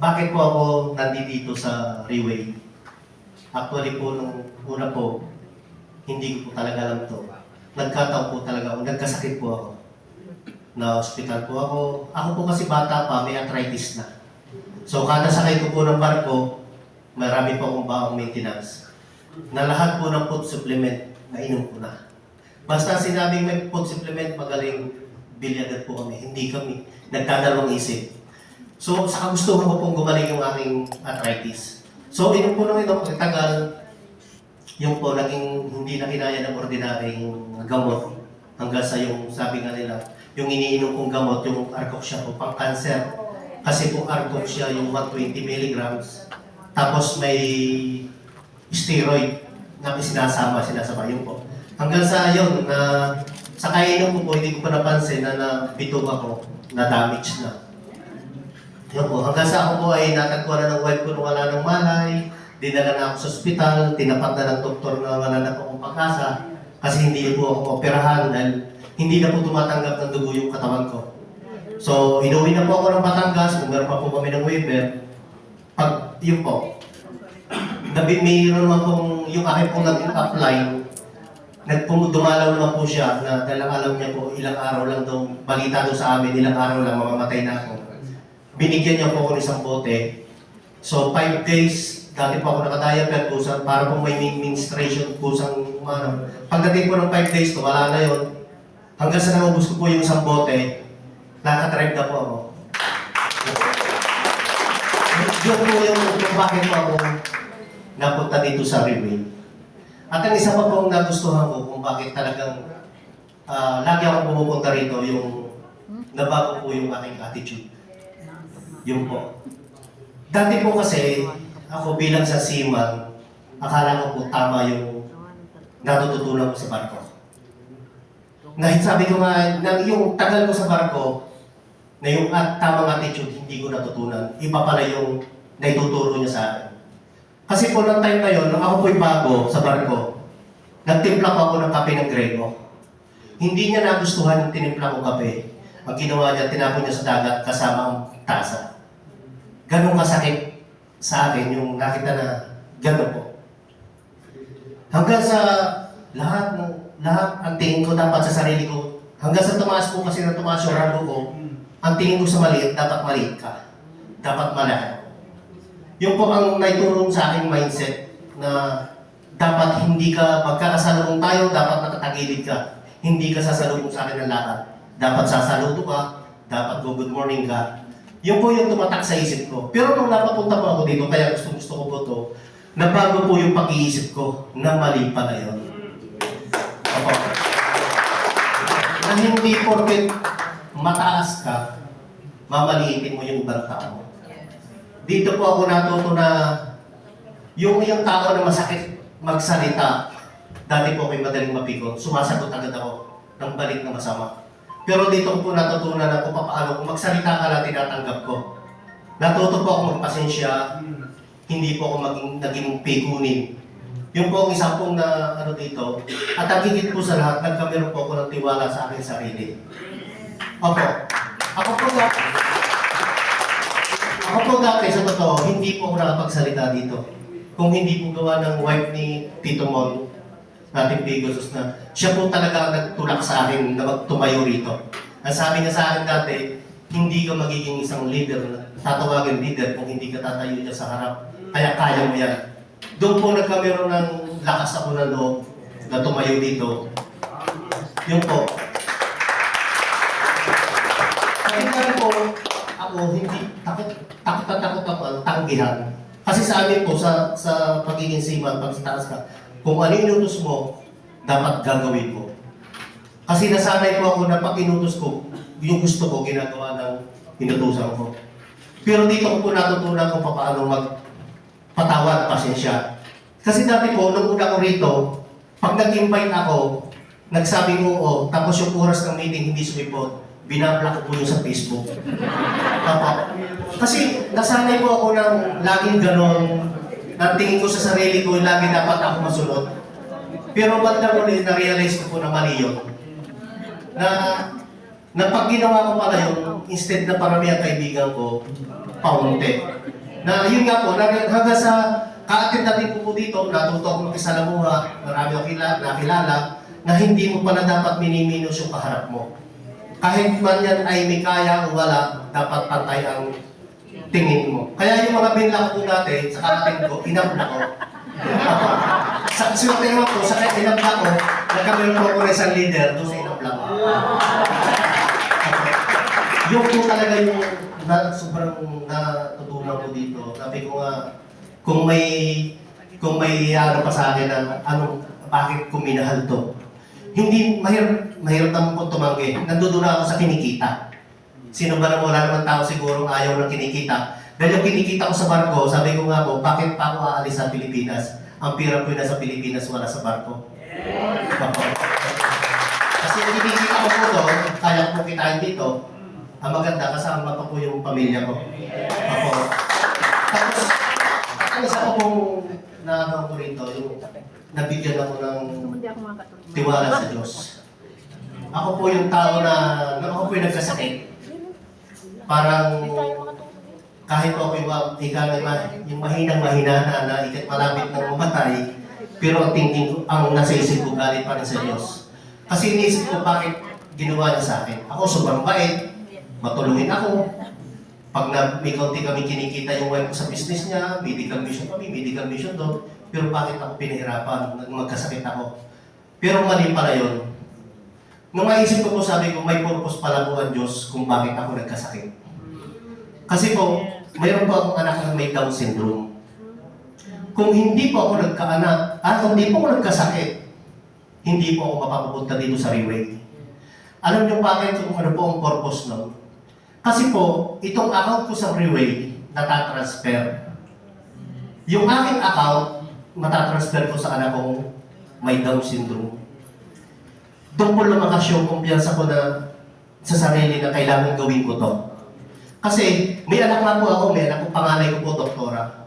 bakit po ako nandito sa Riway? Actually po, nung una po, hindi ko po talaga alam to. Nagkataon po talaga ako, nagkasakit po ako. Na-hospital po ako. Ako po kasi bata pa, may arthritis na. So kada sakay ko po ng barko, marami po akong baong maintenance. Na lahat po ng food supplement, nainom ko na. Basta sinabing may food supplement, magaling bilyagan po kami. Hindi kami. Nagdadalawang isip. So, sa kagustuhan ko pong gumaling yung aking arthritis. So, inom po nung inom, pagtagal, yung po naging hindi na kinaya ng ordinaryong gamot. Hanggang sa yung, sabi nga nila, yung iniinom kong gamot, yung Arcoxia po, pang cancer. Kasi po Arcoxia yung 120 milligrams. Tapos may steroid na sinasama yun po. Hanggang sa yun, na sa kainom ko po, hindi ko pa napansin na nabitog ako, na damage na. Yun po, hanggang sa ako po ay natagpuan na ng wife ko nung wala ng malay, dinala na ako sa ospital, tinapat na ng doktor na wala na po akong pag-asa, kasi hindi po ako operahan dahil hindi na po tumatanggap ng dugo yung katawan ko. So, inuwi na po ako ng Batangas, kung meron pa po kami ng waiver. Pag, yun po, mayroon naman pong, yung akin pong nag-apply, dumalaw naman po siya na dahil alam niya po ilang araw lang daw, balita doon sa amin, ilang araw lang mamamatay na ako. Binigyan niya po ako ng isang bote. So, 5 days, dati po ako nakadiaper, kusang, para po may menstruation, kusang, pagdating po ng 5 days, to, wala na yun. Hanggang sa naubos ko po yung isang bote, nakatarive na po ako. Yun po yung bakit po ako napunta dito sa Riway. At ang isa pa pong nagustuhan ko kung bakit talagang lagi ako pumupunta rito, yung nabago po yung aking attitude. Yun po. Dati po kasi, ako bilang sa seaman, akala ko po tama yung natututunan ko sa barko. Dahil sabi ko nga, yung tagal ko sa barko, na yung tamang attitude, hindi ko natutunan. Iba pala yung naituturo niya sa akin. Kasi po ng time na yun, nung ako po'y bago sa barko, nagtimpla ko ako ng kape ng Grego. Hindi niya nagustuhan yung tinimpla ko kape. Ang ginawa niya, tinapon niya sa dagat kasama ang tasa. Ganong kasakit sa akin yung nakita na gano'n po. Hanggang sa lahat, ang tingin ko dapat sa sarili ko, hanggang sa tumaas po kasi na tumaas yung rango ko, ang tingin ko sa maliit, dapat maliit ka. Dapat malaki. Yung po ang naitulong sa aking mindset na dapat hindi ka, magkakasalubong tayo, dapat nakatagilid ka. Hindi ka sasalubong sa akin ng lakad. Dapat sasaludo ka, dapat go good morning ka. Yun po yung tumatak sa isip ko. Pero nung napapunta po ako dito, kaya gusto ko po to, nabago po yung pag-iisip ko na mali pala yun. Opo. Na hindi porket mataas ka, mamaliitin mo yung ibang tao. Dito po ako natuto na yung tao na masakit magsalita, dati po ako'y madaling mapikot, sumasagot agad ako ng balik na masama. Pero dito ko po natutunan na kung paano, kung magsalita ka lang, tinatanggap ko. Natuto po ako magpasensya, hindi po ako naging pikunin. Yung po ang isang pong na dito, at ang higit po sa lahat, nagkameron po ako ng tiwala sa aking sarili. Opo. Ako po dati, sa totoo, hindi po ako nakapagsalita dito. Kung hindi po gawa ng wife ni Tito Mon, nating Pegasus na, siya po talaga nagtulak sa akin na magtumayo rito. Ang sabi niya sa akin dati, hindi ka magiging isang leader, tatawagin leader kung hindi ka tatayo niya sa harap. Kaya kaya mo yan. Doon po nagkameron ng lakas ako ng loob na tumayo dito. Yun po. Kaya po, ako hindi, takot ako ang tanggihan. Kasi sa amin po, sa pagiging seaman, pag taas ka, kung ano yung inutos mo, dapat gagawin mo. Kasi nasanay po ako na pag inutos ko, yung gusto ko, ginagawa ng inutusan ko. Pero dito ko po natutunan kung paano magpatawad, pasensya. Kasi dati po, nung una ko rito, pag nag-invite ako, nagsabing oo, tapos yung oras ng meeting hindi sumipot, binablock ko po yung sa Facebook. Kasi nasanay po ako ng laging ganon, na tingin ko sa sarili ko, lagi dapat ako masunod. Pero ba't na ulit na-realize ko po na mali yun? Na na pag ginawa ko pala yun, instead na parami ang kaibigan ko, paunti. Na yun nga po, hanggang sa ka-attend natin po dito, natuto ako makisalamuha, marami akong nakilala, na hindi mo pala dapat miniminos yung kaharap mo. Kahit man yan ay may kaya o wala, dapat pantay ang tingin mo. Kaya yung mga binla ko dati, sa ka-attend ko, inabla ko. Sa swerte naman po, sa inabla ko, nagkameron po ako ng isang leader doon sa inabla ko. Yung po talaga yung sobrang natutunan ko dito. Sabi ko nga, kung may ano pa sa akin na bakit ko minahal to. Hindi, mahirap naman po tumanggi. Nanduduna ako sa kinikita. Sino ba naman, wala naman tao siguro ayaw ng kinikita. Dahil yung kinikita ko sa barko, sabi ko nga po, bakit pa ako aalis sa Pilipinas? Ang pira ko na sa Pilipinas, wala sa barko. Kasi yung kinikita ko po doon, kaya ko kitain dito, ang maganda, kasama pa po yung pamilya ko. Tapos, ang isa ko pong naagaw ko rito, yung nabigyan ako ng tiwala sa Diyos. Ako po yung tao na ako po yung nagkasakit. Parang kahit po ako yung mahinang-mahina na ikat malapit ng mamatay, pero ang thinking ko, ang nasa isip ko galing pa rin sa Diyos. Kasi iniisip ko bakit ginawa niya sa akin. Ako sobrang bait, matulungin ako. Pag may kaunti kami kinikita yung wife ko sa business niya, medical mission doon. Pero bakit ako pinahirapan? Magkasakit ako. Pero mali pala yun. Nung maisip ko po, sabi ko, may purpose pala po ang Diyos kung bakit ako nagkasakit. Kasi po, mayroon po akong anak na may Down syndrome. Kung hindi po ako nagkaanak, at hindi po ako nagkasakit, hindi po ako mapapunta dito sa Riway. Alam niyo bakit kung ano po ang purpose nun? Kasi po, itong account ko sa Riway, natatransfer. Yung aking account, matatransfer ko sa anak kong may Down syndrome. Doon po lumakas yung kumpiyansa ko na sa sarili na kailangan gawin ko to. Kasi may anak nga po ako, may anak ko, panganay ko po, doktora.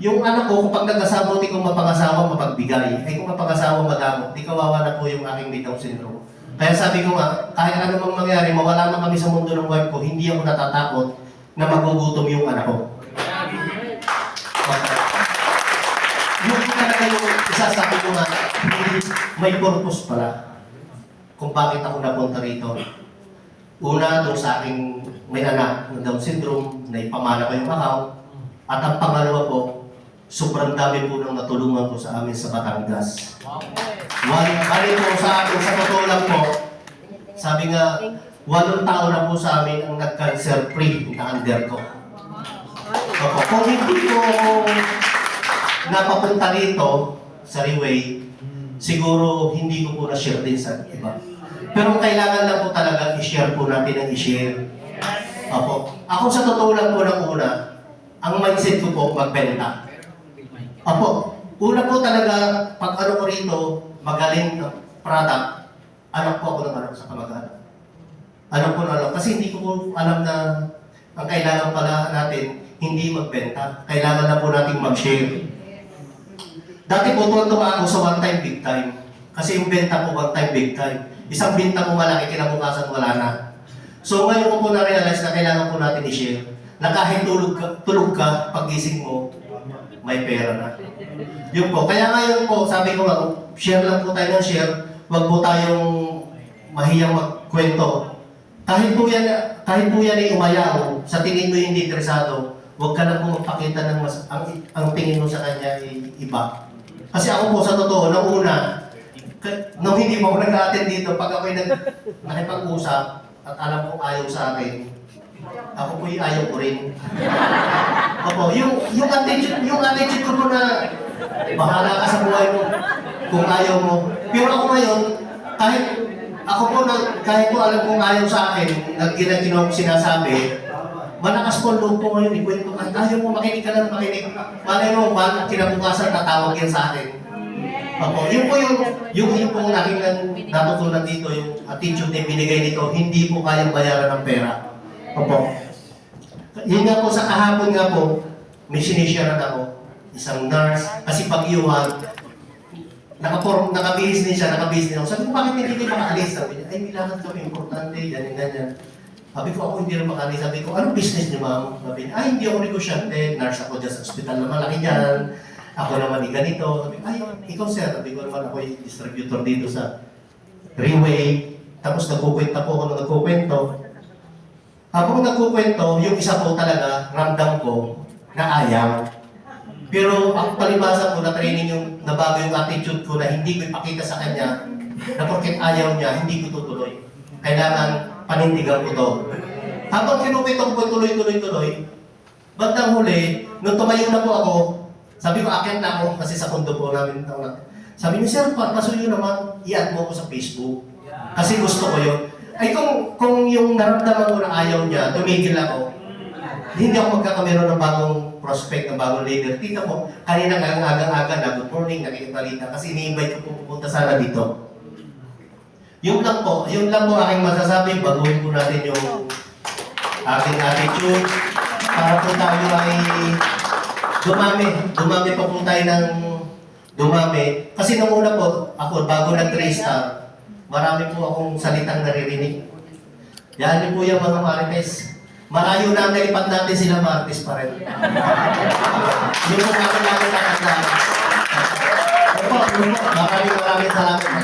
Yung anak ko, kapag nag-asawa, di kong mapangasawa, mapagbigay. Ay kung mapangasawa, madamot, di kawawa na po yung aking may Down syndrome. Kaya sabi ko nga, kahit ano mang mangyari, mawala na kami sa mundo ng wife ko, hindi ako natatakot na magugutom yung anak ko. Yung talaga yung isasabi ko nga, may purpose pala kung bakit ako napunta rito. Una, doon sa aking may anak na Down syndrome, na ipamana ko yung account. At ang pangalawa po, sobrang dami po nang natulungan ko sa amin sa Batangas. Bali po sa akin, sa totoo lang po, sabi nga, 8 taon na po sa amin ang nag-cancer free na under ko. Kung hindi ko napapunta rito sa Riway, siguro hindi ko po na-share din sa iba. Pero kailangan lang po talaga i-share po natin ang i-share. Ako sa totoo lang po ng una, ang mindset ko po magbenta. Una po talaga, pag ano ko rito, magaling na product, alam po ako ng anak sa kamag-anak. Alam po na alam. Kasi hindi ko po alam na ang kailangan pala natin, hindi magbenta. Kailangan na po natin mag-share. Dati po, tuwa ako sa one time, big time. Kasi yung benta po, one time, big time. Isang benta po malaki, kinabukasan wala na. So ngayon ko po na-realize na kailangan po natin i-share. Na kahit tulog ka, pag-gising mo, may pera na. Yun po. Kaya ngayon po, sabi ko nga, share lang po tayo ng share. Huwag po tayong mahiyang magkwento. Kahit po yan ay umayaw, sa tingin mo hindi interesado, huwag ka lang po magpakita ng ang tingin mo sa kanya ay iba. Kasi ako po, sa totoo, nung una, nung hindi mo ako nag-attend dito, pag ako'y nakipag-usap at alam kong ayaw sa akin, ako po yung ayaw ko rin. Yung attitude ko po na bahala ka sa buhay mo kung ayaw mo. Pero ako ngayon, kahit po alam kong ayaw sa akin, nagkinaginaw ko sinasabi, malakas po loob ko ngayon, ikwento ka, ayaw mo makinig ka lang makinig. Malay mo, kinabukasan tatawag yan sa akin. Yun po yung aking natutunan dito, yung attitude na binigay nito, hindi po kayang bayaran ng pera. Yun nga po, sa kahapon nga po, may sinisharean ako, isang nurse, kasi pag-iwan, nakabihis din siya, nakabihis din ako. Sabi ko, bakit hindi kayo makaalis? Sabi niya, ay, nilakas kami, importante, ganyan. Sabi ko, ako hindi rin makaalis. Sabi ko, anong business niyo, ma'am? Sabi niya, ay, hindi ako negosyante. Nurse ako dyan sa ospital na malaki dyan. Ako naman yung ganito. Sabi ko, ay, ikaw sir. Sabi ko naman, ako yung distributor dito sa Freeway. Tapos nagkukwento po ako nung nagkukwento. Habang nagkukwento, yung isa po talaga, ramdam ko na ayaw. Pero ang palibasa ko na training yung nabago yung attitude ko na hindi ko ipakita sa kanya na porket ayaw niya, hindi ko tutuloy. Kailangan panindigan ko to. Habang kinukwento ko tuloy, bandang huli, nung tumayo na po ako, sabi ko, akyat na ako kasi sa kondo po namin. Sabi niyo, sir, pasuyo naman, i-add mo ko sa Facebook. Kasi gusto ko yun. Ay kung yung naramdaman ko na ayaw niya, tumigil ako, hindi ako magkakameron ng bagong prospect, ng bagong leader. Tita mo, kanina agang-aga na, good morning, nakikipalita, kasi ini-invite ko pupunta sana dito. Yun lang po aking masasabi, baguhin po natin yung ating attitude para po tayo ay dumami pa po tayo ng dumami. Kasi nung una po, ako, bago nag-3-star, marami po akong salitang naririnig. Yan po yung mga Marites. Malayo na ang nalipad natin sila Marites pa rin. Yun po namin tatandaan. Maraming salamat.